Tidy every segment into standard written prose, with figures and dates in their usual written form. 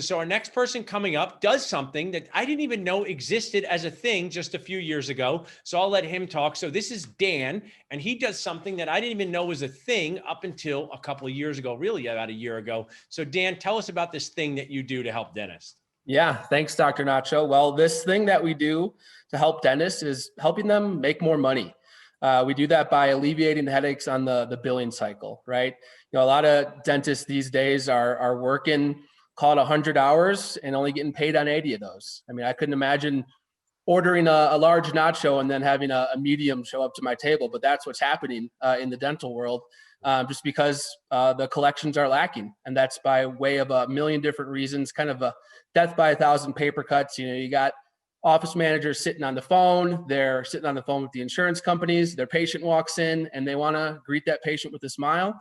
So our next person coming up does something that I didn't even know existed as a thing just a few years ago. So I'll let him talk. So this is Dan, and he does something that I didn't even know was a thing up until a couple of years ago, really about a year ago. So Dan, tell us about this thing that you do to help dentists. Yeah, thanks, Dr. Nacho. Well, this thing that we do to help dentists is helping them make more money. We do that by alleviating the headaches on the billing cycle, right? You know, a lot of dentists these days are working, call it 100 hours and only getting paid on 80 of those. I mean, I couldn't imagine ordering a large nacho and then having a medium show up to my table, but that's what's happening in the dental world. Just because the collections are lacking, and that's by way of a million different reasons, kind of a death by a thousand paper cuts. You know, you got office managers sitting on the phone, they're sitting on the phone with the insurance companies, their patient walks in and they want to greet that patient with a smile.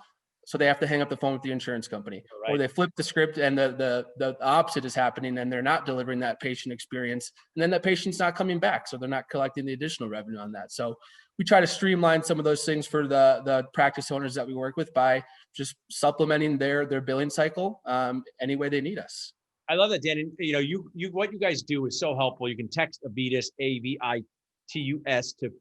So they have to hang up the phone with the insurance company, Right. or they flip the script and the opposite is happening and they're not delivering that patient experience. And then that patient's not coming back. So they're not collecting the additional revenue on that. So we try to streamline some of those things for the practice owners that we work with by just supplementing their billing cycle any way they need us. I love that, Dan. And you know, you what you guys do is so helpful. You can text Avitus, Avitus, to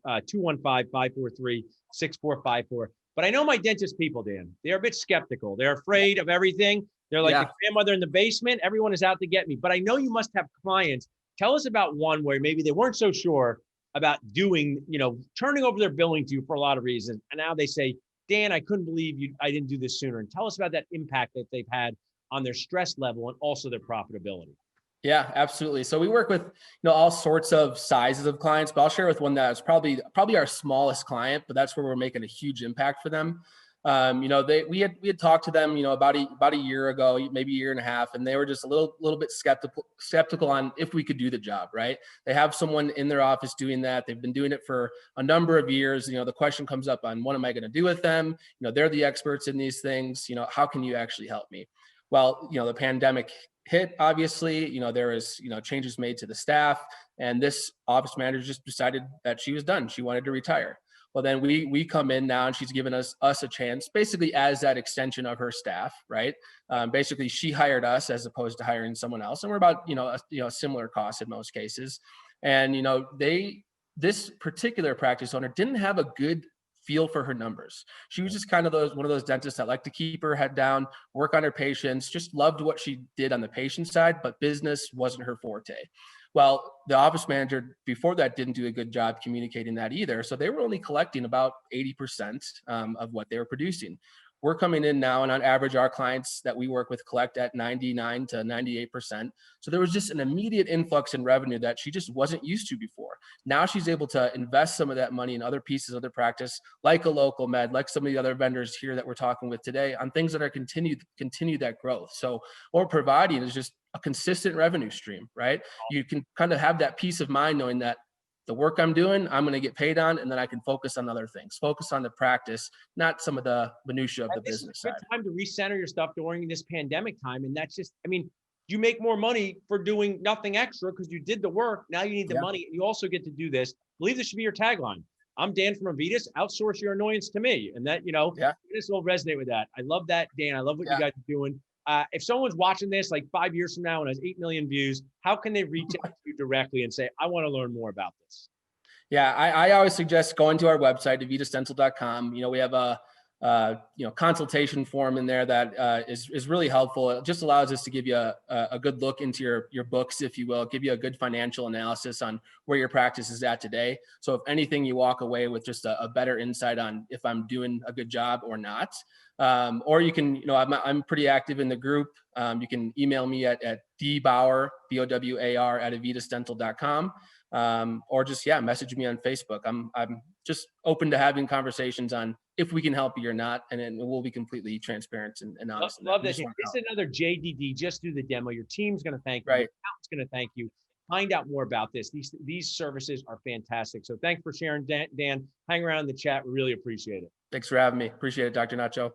215-543-6454. But I know my dentist people, Dan, they're a bit skeptical. They're afraid of everything. They're like the grandmother in the basement. Everyone is out to get me. But I know you must have clients. Tell us about one where maybe they weren't so sure about doing, you know, turning over their billing to you for a lot of reasons. And now they say, Dan, I couldn't believe I didn't do this sooner. And tell us about that impact that they've had on their stress level and also their profitability. Yeah, absolutely. So we work with, you know, all sorts of sizes of clients, but I'll share with one that is probably our smallest client, but that's where we're making a huge impact for them. You know, we had talked to them, you know, about a year ago, maybe a year and a half, and they were just a little bit skeptical on if we could do the job, right? They have someone in their office doing that. They've been doing it for a number of years. You know, the question comes up on what am I going to do with them? You know, they're the experts in these things. You know, how can you actually help me? Well, you know, the pandemic hit, obviously, you know, there was, you know, changes made to the staff, and this office manager just decided that she was done. She wanted to retire. Well, then we come in now and she's given us a chance, basically as that extension of her staff, right? Basically, she hired us as opposed to hiring someone else, and we're about, you know, a similar cost in most cases. And you know, this particular practice owner didn't have a good feel for her numbers. She was just kind of one of those dentists that like to keep her head down, work on her patients, just loved what she did on the patient side, but business wasn't her forte. Well, the office manager before that didn't do a good job communicating that either. So they were only collecting about 80% of what they were producing. We're coming in now, and on average, our clients that we work with collect at 99 to 98%. So there was just an immediate influx in revenue that she just wasn't used to before. Now she's able to invest some of that money in other pieces of their practice, like a local med, like some of the other vendors here that we're talking with today, on things that are continue that growth. So what we're providing is just a consistent revenue stream, right? You can kind of have that peace of mind knowing that the work I'm doing, I'm going to get paid on, and then I can focus on other things, focus on the practice, not some of the minutia of the business side. It's time to recenter your stuff during this pandemic time. And that's just, I mean, you make more money for doing nothing extra because you did the work. Now you need the money. You also get to do this. I believe this should be your tagline. I'm Dan from Avitus. Outsource your annoyance to me. And that, you know, this will resonate with that. I love that, Dan. I love what you guys are doing. If someone's watching this like 5 years from now and has 8 million views, how can they reach out to you directly and say, I want to learn more about this? Yeah, I always suggest going to our website, avitusdental.com. You know, we have a consultation form in there that is really helpful. It just allows us to give you a good look into your books, if you will, give you a good financial analysis on where your practice is at today. So if anything, you walk away with just a better insight on if I'm doing a good job or not. Or you can, you know, I'm pretty active in the group. You can email me at dbowar, BOWAR at avitusdental.com. Or just, message me on Facebook. I'm just open to having conversations on if we can help you or not. And then we'll be completely transparent and honest. Love that. This is another JDD. Just do the demo. Your team's going to thank you. Your accountant's going to thank you. Find out more about this. These services are fantastic. So thanks for sharing, Dan. Hang around in the chat. We really appreciate it. Thanks for having me. Appreciate it, Dr. Nacho.